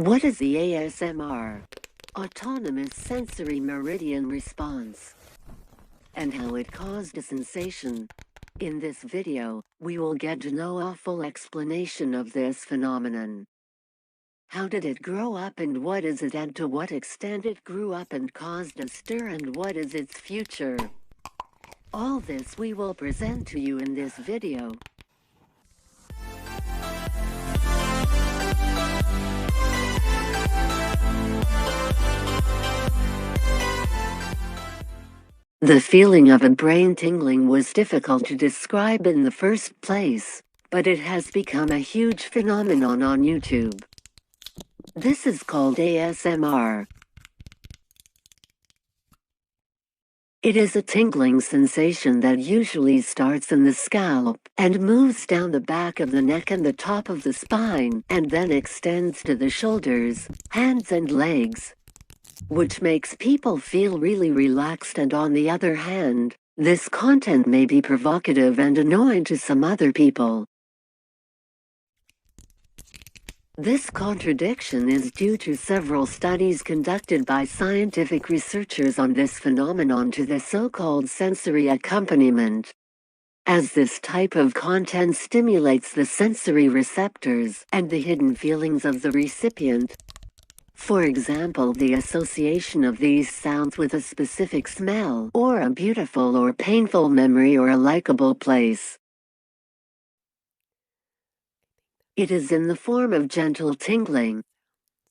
What is the ASMR? Autonomous sensory meridian response, and how it caused a sensation. In this video, we will get to know a full explanation of this phenomenon. How did it grow up and what is it, and to what extent it grew up and caused a stir, and what is its future? All this we will present to you in this video. The feeling of a brain tingling was difficult to describe in the first place, but it has become a huge phenomenon on YouTube. This is called ASMR. It is a tingling sensation that usually starts in the scalp and moves down the back of the neck and the top of the spine, and then extends to the shoulders, hands and legs, which makes people feel really relaxed. And on the other hand, this content may be provocative and annoying to some other people. This contradiction is due to several studies conducted by scientific researchers on this phenomenon to the so-called sensory accompaniment, as this type of content stimulates the sensory receptors and the hidden feelings of the recipient. For example, the association of these sounds with a specific smell, or a beautiful or painful memory, or a likable place. It is in the form of gentle tingling,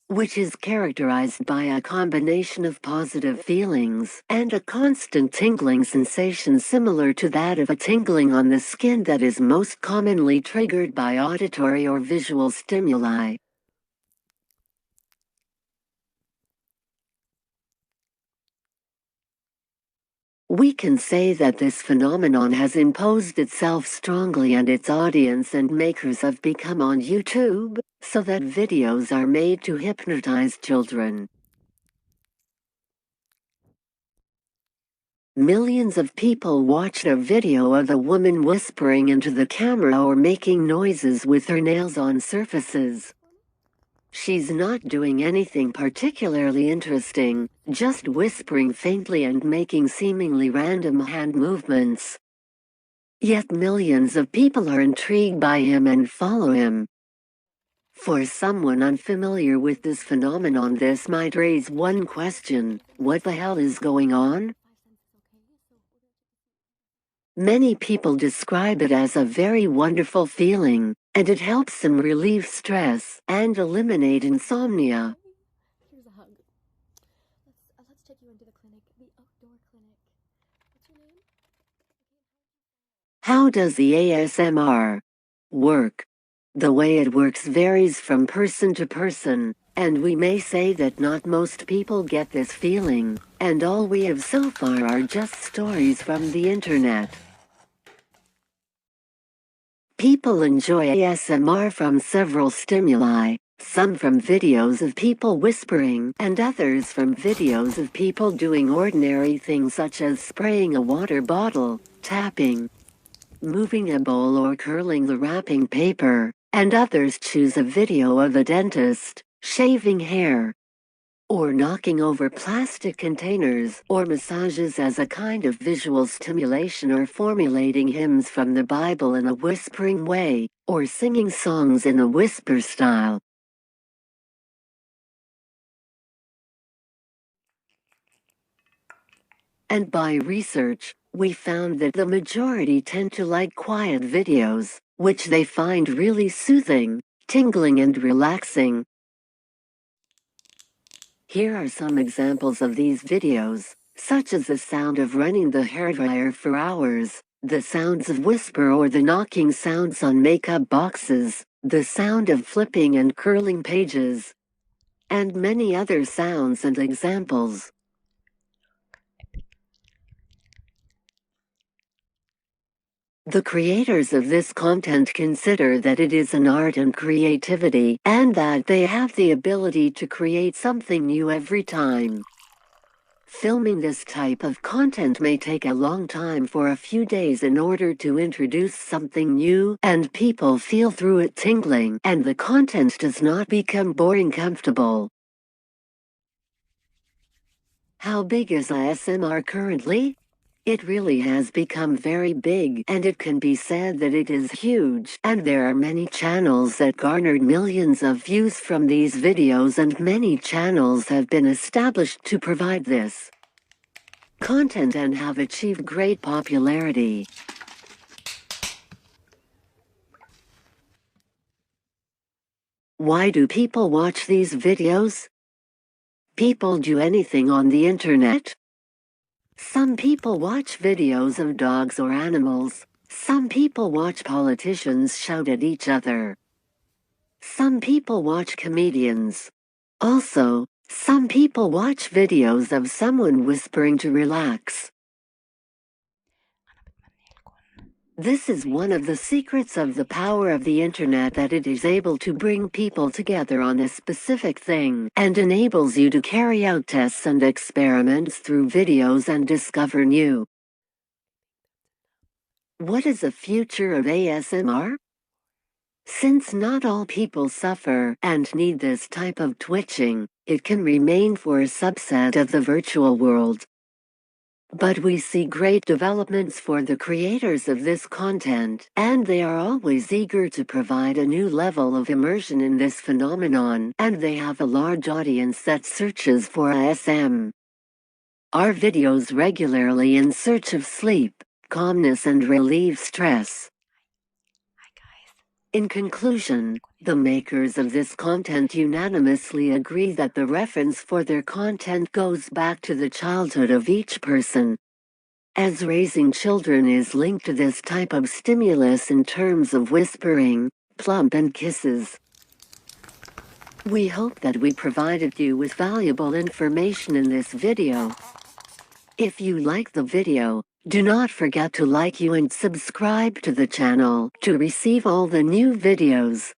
which is characterized by a combination of positive feelings and a constant tingling sensation similar to that of a tingling on the skin that is most commonly triggered by auditory or visual stimuli. We can say that this phenomenon has imposed itself strongly, and its audience and makers have become on YouTube, so that videos are made to hypnotize children. Millions of people watched a video of a woman whispering into the camera or making noises with her nails on surfaces. She's not doing anything particularly interesting, just whispering faintly and making seemingly random hand movements. Yet millions of people are intrigued by him and follow him. For someone unfamiliar with this phenomenon, this might raise one question: what the hell is going on? Many people describe it as a very wonderful feeling, and it helps them relieve stress and eliminate insomnia. Here's a hug. Let's take you into the clinic, the outdoor clinic. What's your name? How does the ASMR work? The way it works varies from person to person, and we may say that not most people get this feeling, and all we have so far are just stories from the internet. People enjoy ASMR from several stimuli, some from videos of people whispering, and others from videos of people doing ordinary things such as spraying a water bottle, tapping, moving a bowl, or curling the wrapping paper, and others choose a video of a dentist shaving hair, or knocking over plastic containers, or massages as a kind of visual stimulation, or formulating hymns from the Bible in a whispering way, or singing songs in a whisper style. And by research, we found that the majority tend to like quiet videos, which they find really soothing, tingling, and relaxing. Here are some examples of these videos, such as the sound of running the hairdryer for hours, the sounds of whisper or the knocking sounds on makeup boxes, the sound of flipping and curling pages, and many other sounds and examples. The creators of this content consider that it is an art and creativity, and that they have the ability to create something new every time. Filming this type of content may take a long time for a few days in order to introduce something new and people feel through it tingling and the content does not become boring comfortable. How big is ASMR currently? It really has become very big and it can be said that it is huge and there are many channels that garnered millions of views from these videos and many channels have been established to provide this content and have achieved great popularity. Why do people watch these videos? People do anything on the internet. Some people watch videos of dogs or animals. Some people watch politicians shout at each other. Some people watch comedians. Also, some people watch videos of someone whispering to relax. This is one of the secrets of the power of the internet, that it is able to bring people together on a specific thing and enables you to carry out tests and experiments through videos and discover new. What is the future of ASMR? Since not all people suffer and need this type of twitching, it can remain for a subset of the virtual world. But we see great developments for the creators of this content, and they are always eager to provide a new level of immersion in this phenomenon, and they have a large audience that searches for ASMR. Our videos regularly in search of sleep, calmness and relieve stress. In conclusion, the makers of this content unanimously agree that the reference for their content goes back to the childhood of each person, as raising children is linked to this type of stimulus in terms of whispering, plump and kisses. We hope that we provided you with valuable information in this video. If you like the video, do not forget to like and subscribe to the channel to receive all the new videos.